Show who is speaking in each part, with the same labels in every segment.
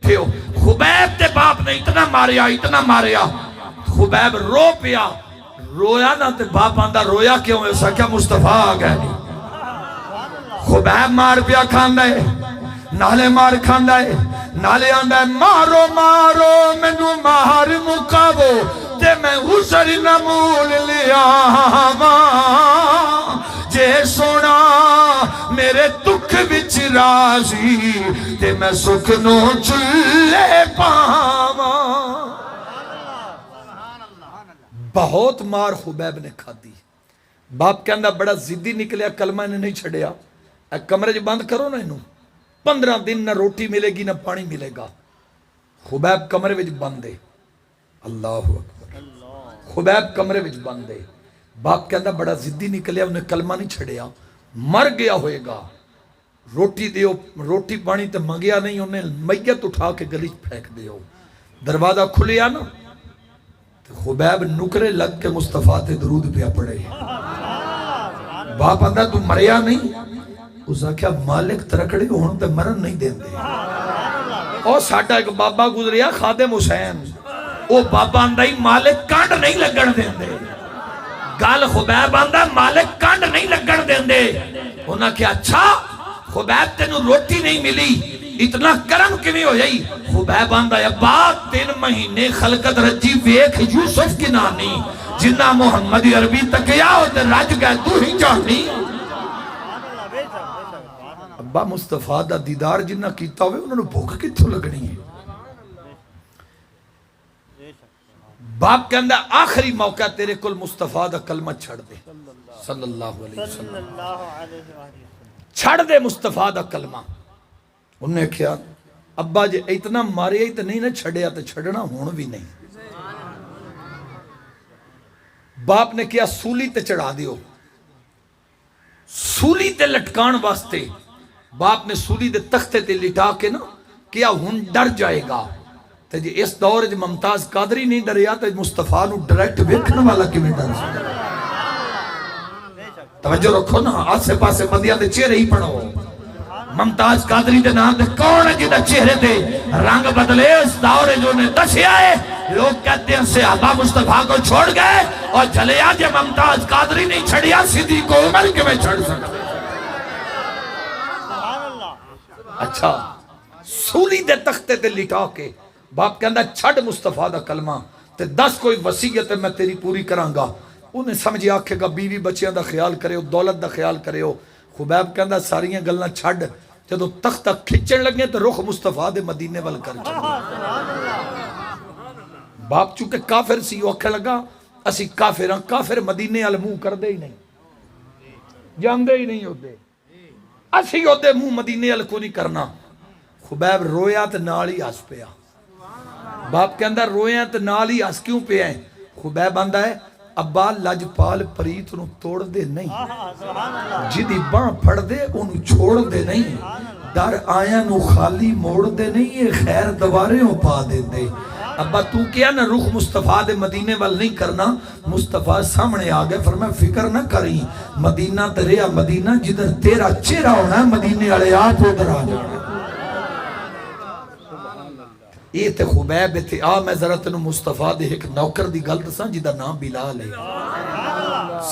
Speaker 1: بیٹھے ہو. خبیب تے باپ نے اتنا ماریا خبیب رو پیا. رویا نا تے باپ آندہ رویا کیوں ہے؟ اسا کیا مصطفیٰ آ گئے نہیں. خبیب مار پیا کھاندہ ہے، نالے مار کھاندہ ہے، نالے آندہ ہے مارو مارو مینو مار مکاو تے میں حسر نمول لیا جے سونا میرے دکھ وچ راضی تے میں سکھ نو چلے پاواں. بہت مار خبیب نے کھا دی. باپ کہندہ بڑا زدی نکلیا، کلمہ نے نہیں چھڑیا. اے کمرے جو بند کرو نا انہوں، 15 دن نہ روٹی ملے گی نہ پانی ملے گا. خبیب کمرے وچ بندے. اللہ اکبر. خبیب کمرے وچ بندے. باپ کہندہ بڑا زدی نکلیا، انہیں کلمہ نہیں چھڑیا، مر گیا ہوئے گا. روٹی دیو، روٹی پانی تے منگیا نہیں، انہیں میت اٹھا کے گلی پھینک دیو. دروازہ کھلیا نا، خبیب نکرے لگ کے مصطفیٰ تے درود پہ پڑے. باپ اندھا تو مریا نہیں؟ اسا کیا مالک ترکڑے ہون تے مرن نہیں دیں دے. اور ساٹھا ایک بابا گزریا خادم حسین، او بابا اندھا ہی مالک کانڈ نہیں لگن دیں دے. گال خبیب اندھا مالک کانڈ نہیں لگن دیں دے. انہاں کیا اچھا خبیب تینوں روٹی نہیں ملی، اتنا کرم کیویں ہو جائی؟ خبیب آندہ یا بعد 3 مہینے خلقت رجی ویکھ یوسف کی نانی جنہ محمد عربی تکیا ہوتے رج گئے تو ہی جانی. ابا مصطفیٰ دا دیدار جنہ کیتا ہوئے انہوں نے بھوک کتھو لگنی ہے. باپ کہندہ آخری موقع تیرے کل مصطفیٰ دا کلمہ چھڑ دے صلی اللہ علیہ وسلم، چھڑ دے مصطفیٰ دا کلمہ. انہیں کیا ابا جے اتنا ماریا ہی تو نہیں نہ چھڑیا تو چھڑنا ہون بھی نہیں. باپ نے کیا سولی تے چڑھا دیو. سولی تے لٹکان واسطے باپ نے سولی دے تختے تے لٹا کے نا کیا ہون ڈر جائے گا. تو جی اس دور جو ممتاز قادری نہیں ڈریا تو مصطفیٰ نو ڈائریکٹ ویکھن والا کیویں ڈر سکتا. توجہ رکھو نا، آسے پاسے بندیاں دے چہرے ہی پڑھو. ممتاز قادری دے نام دے کون ہے جدہ چہرے دے رنگ بدلے اس دور جو نے دسیا ہے. لوگ کہتے ہیں صحابہ مصطفیٰ کو چھوڑ گئے اور چلے آجے ممتاز قادری نہیں چھڑیا صدیق عمر کے میں چھڑ سکتے. اچھا سولی دے تختے تے لٹا کے باپ کہندہ چھڑ مصطفیٰ دا کلمہ تے 10 کوئی وصیت میں تیری پوری کروں گا. انہیں سمجھے آکھے گا بیوی بچیاں دا خیال کرے ہو، دولت دا خیال کرے ہو. خبیب کہندہ ساریاں گلنا چھڑ، جدو تختہ کھچن لگے تو رخ مصطفیٰ دے مدینے وال کر چلے. باپ چونکہ کافر سی اوکھے لگا اسی کافر ہاں، کافر مدینے وال منہ کر دے ہی نہیں، جاندے ہی نہیں ہوتے، اسی ہوتے منہ مدینے وال کو نہیں کرنا. خبیب رویا تے نال ہی ہس پیا. باپ کہندہ رویا تے نال ہی ہس کیوں پیا ہے؟ خبیب آندہ ہے ابا لجپال پریت نو توڑ دے نہیں، جدی باں پھڑ دے انو چھوڑ دے نہیں، در آیا نو خالی موڑ دے نہیں، یہ خیر دوارے ہو پا دے دے. ابا تو کیا نہ رخ مصطفیٰ دے مدینے وال نہیں کرنا. مصطفیٰ سامنے آگئے فرمایا فکر نہ کری، مدینہ تریا مدینہ جدھر تیرا چہرہ ہونا ہے مدینے والے آپ ادھر آ جانا. یہ تے خبیب تے آ میں ذرا تینوں مصطفیٰ دے ایک نوکر دی گل دساں جدا نام بلال ہے.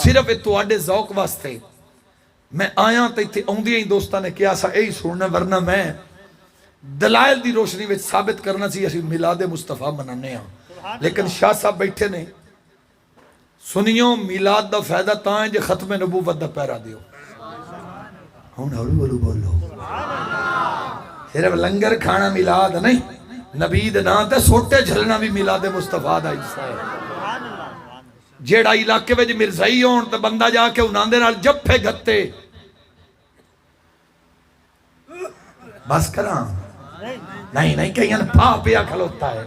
Speaker 1: صرف تواڈے ذوق واسطے میں آیا تے ایتھے اوندیاں ہی دوستاں نے کیا سا اے سننا، ورنہ میں دلائل دی روشنی وچ ثابت کرنا سی اسی میلاد مصطفیٰ منانے ہاں. لیکن شاہ صاحب بیٹھے نے سنیوں میلاد دا فائدہ تاں ہے جے ختم نبوت دا پیرا دیو. ہن ہولو ہولو بولو، صرف لنگر کھانا میلاد نہیں، نبی دے نام تے سوٹے جھلنا بھی میلاد مصطفیٰ دا حصہ ہے. جیڑا علاقے وچ مرزائی ہون تے بندہ جا کے انہاں دے نال جپے گھتے بس کراں نہیں کہیں پا پیا کھلوتا ہے.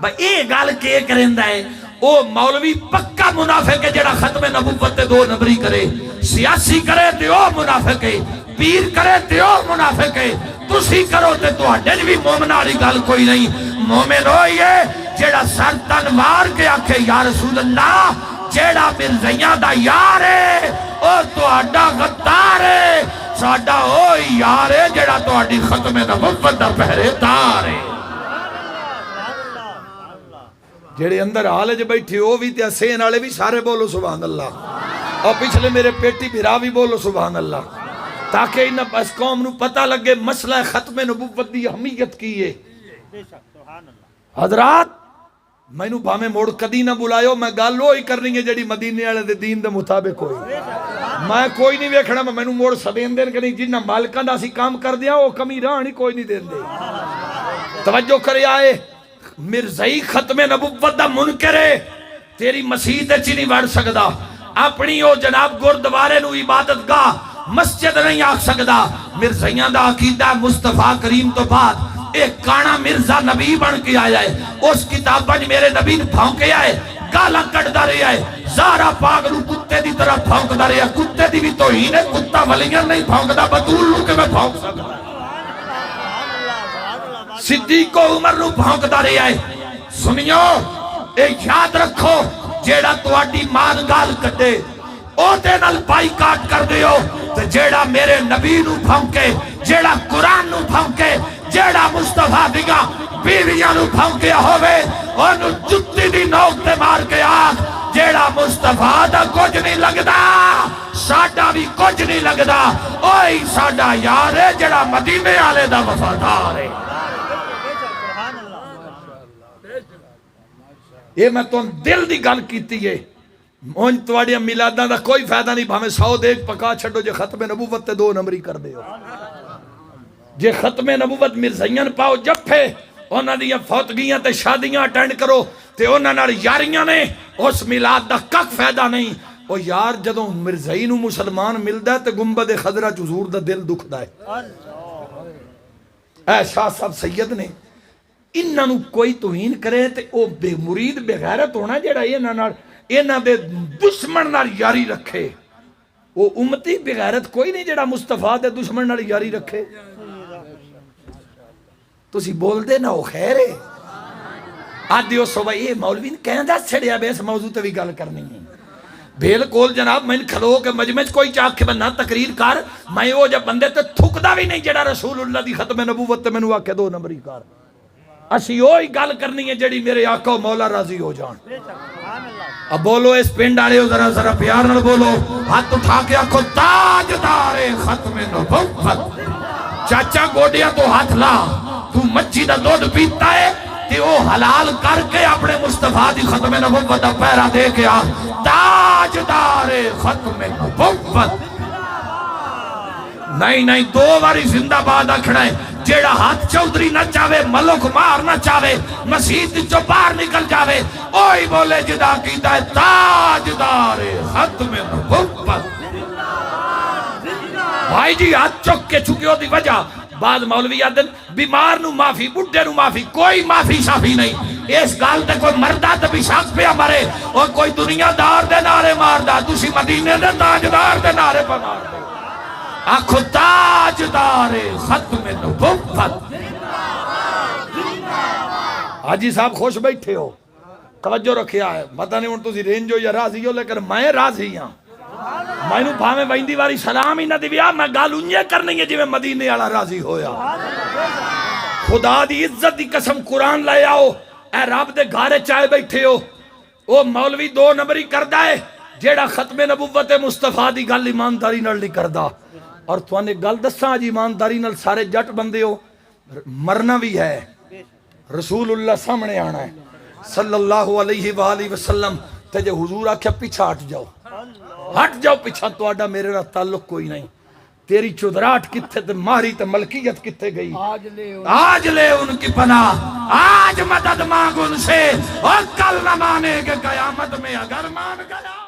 Speaker 1: بھائی اے گال کے کریندا ہے او مولوی پکا منافق ہے جیڑا ختم نبوت تے 2 نمبری کرے، سیاسی کرے تے او منافق ہے، پیر کرے تے او منافق ہے. تسی کرو تے تواڈے بھی مومن والی گل کوئی نہیں. مومن ہوئی ہے جیڑا سر تن مار کے آکھے یا رسول اللہ، جیڑا مرزیاں دا یار ہے او تواڈا غدار ہے، ساڈا او یار ہے جیڑا تواڈی ختم نبوت دا پہرے دار ہے. جڑے اندر حال جو بیٹھے ہو بھی تے سین والے بھی سارے بولو سبحان اللہ، اور پچھلے میرے پیٹی بھرا بھی بولو سبحان اللہ، تاکہ ان اس قوم نو پتہ لگے مسئلہ ختم نبوت دی اہمیت کی ہے۔ حضرات مینوں بھاویں موڑ کدی نہ بلائیو، میں گل وہی کرنی ہے جڑی مدینے والے دے دین دے مطابق ہوئی، میں کوئی نہیں ویکھنا مینوں موڑ سدین دین کہ نہیں جنہ مالکاں دا اسی کام کر دیا وہ کمی رہنی کوئی نہیں دین دے۔ توجہ کرے آئے مرزائی ختم نبوت دا منکر ہے، تیری مسجد وچ نہیں وڑ سکدا، اپنی او جناب گردوارے نو عبادت گاہ مسجد نہیں آکھ سکدا۔ مرزائیاں دا عقیدہ مصطفیٰ کریم تو بعد ایک کانا مرزا نبی بن کے آیا ہے، اس کتاب بج میرے نبی نے پھونکے آئے، گالا کٹ دا رہے آئے، زارا پاک نو کتے دی طرح پھونک دا رہے آئے، کتے دی بھی توہین ہے، کتا ولیاں نہیں پھونک دا، بطول نو کے میں پھونک سکتا، صدیق و عمر نو پھونک دا رہے آئے۔ سنیو اے یاد رکھو جیڑا تواڈی مان گال کٹے او دے نال بائی کاٹ کر دیو، تے جیڑا میرے نبی نو پھونکے، جیڑا قرآن نو پھونکے، جیڑا مصطفیٰ دیگا بیویاں نو پھونکیا ہوئے، انو جتی دی نوک تے مار کے آگ، جیڑا مصطفیٰ دا کچھ نہیں لگدا ساڈا بھی کچھ نہیں لگدا، اوہی ساڈا یار ہے جیڑا مدینے والے دا وفادار ہے۔ یہ میں تو دل دی گل کیتی ہے، اون تواڈیاں میلاداں دا کوئی فائدہ نہیں، بھاویں 100 دیکھ پکا چھڈو جے ختم نبوت تے 2 نمبری کر دیو، جے ختم نبوت مرزائیاں پاؤ جفے، انہاں دیاں فوتگیاں تے شادیاں اٹینڈ کرو تے انہاں نال یاریاں نے، اس میلاد دا کک فائدہ نہیں۔ او یار جدوں مرزائی نو مسلمان ملدا ہے تے گنبد خضرا چ حضور دا دل دکھدا ہے۔ اے شاہ صاحب سید نے انہاں نو کوئی توہین کرے تے او بے مرید بے غیرت ہونا جڑا انہاں دے دشمن نال یاری رکھے، وہ امتی بے غیرت کوئی نہیں جڑا مصطفیٰ دے دشمن نال یاری رکھے۔ تسی بول دے نا وہ خیر ہے، آدھیو صبح یہ مولوی نے کہیں دا چھڑیا بے اس موضوع تے بھی گل کرنی ہے، بھیل کول جناب میں کھلو کہ مجمع کوئی چاک کے بنا تقریر کر، میں وہ جب بندے تے تھکدا بھی نہیں جڑا رسول اللہ دی ختم نبوت تے میں نو آکے 2 نمبری کر، اسی ہوئی گل کرنی ہے جڑی میرے آقا و مولا راضی ہو جان۔ اب بولو اس پنڈ آرے ہو ذرا پیار نہ بولو، ہاتھ اٹھا کے آکھو تاجدار ختم نبوت، چاچا گوڑیا تو ہاتھ لا، تو مچھی دا دودھ پیتا ہے تے وہ حلال کر کے اپنے مصطفیٰ دی ختم نبوت دا پیرا دے کے آ، تاجدار ختم نبوت۔ نہیں 2 باری زندہ باد آکھنا ہے، جیڑا ہاتھ چودری نہ چاہے ملک مار نہ چاہے مسجد چو باہر نکل جاوے، اوہی بولے جدا کیتا ہے تاجدار ختم نبوت۔ بھائی جی ہاتھ چک کے چھکے ہو دی وجہ، بعد مولوی آدن بیمار نو معافی، بڑھے نو معافی، کوئی معافی شافی نہیں، اس گال تے کوئی مردہ تے بھی شاک پہ مرے، اور کوئی دنیا دار دے نعرے مار دا، تُسی مدینے دے تاجدار دے نعرے پہ مار دا، آنکھو تاجدار ختم نبوت۔ حاجی صاحب خوش بیٹھے ہو، توجہ رکھیا ہے، پتہ نہیں ان تُسی رینج ہو یا راضی ہو، لیکن میں راضی ہاں، میں نو بھاویں ویندی واری سلام ہی نہ دیویا، میں گال انجے کرنی ہے جی میں مدینے والا راضی ہویا۔ خدا دی عزت دی قسم قرآن لے آؤ، اے رب دے گھارے چائے بیٹھے ہو، او مولوی 2 نمبری کردہ ہے، جیڑا ختم نبوت مصطفیٰ دی گل ایمانداری نال نہیں کردہ، اور تو نے گل دساں جی ایمانداری نال سارے جٹ بندے ہو، مرنا بھی ہے، رسول اللہ سامنے آنا ہے صلی اللہ علیہ وآلہ وسلم، تے جو حضور آکھیا پیچھا ہٹ جاؤ پیچھا، تو آڈا میرے رہا تعلق کوئی نہیں، تیری چودراٹ کتھے تے ماری تے ملکیت کتھے گئی، آج لے ان کی پناہ، آج مدد مانگ ان سے، اور کل نہ مانے کہ قیامت میں اگر مان گیا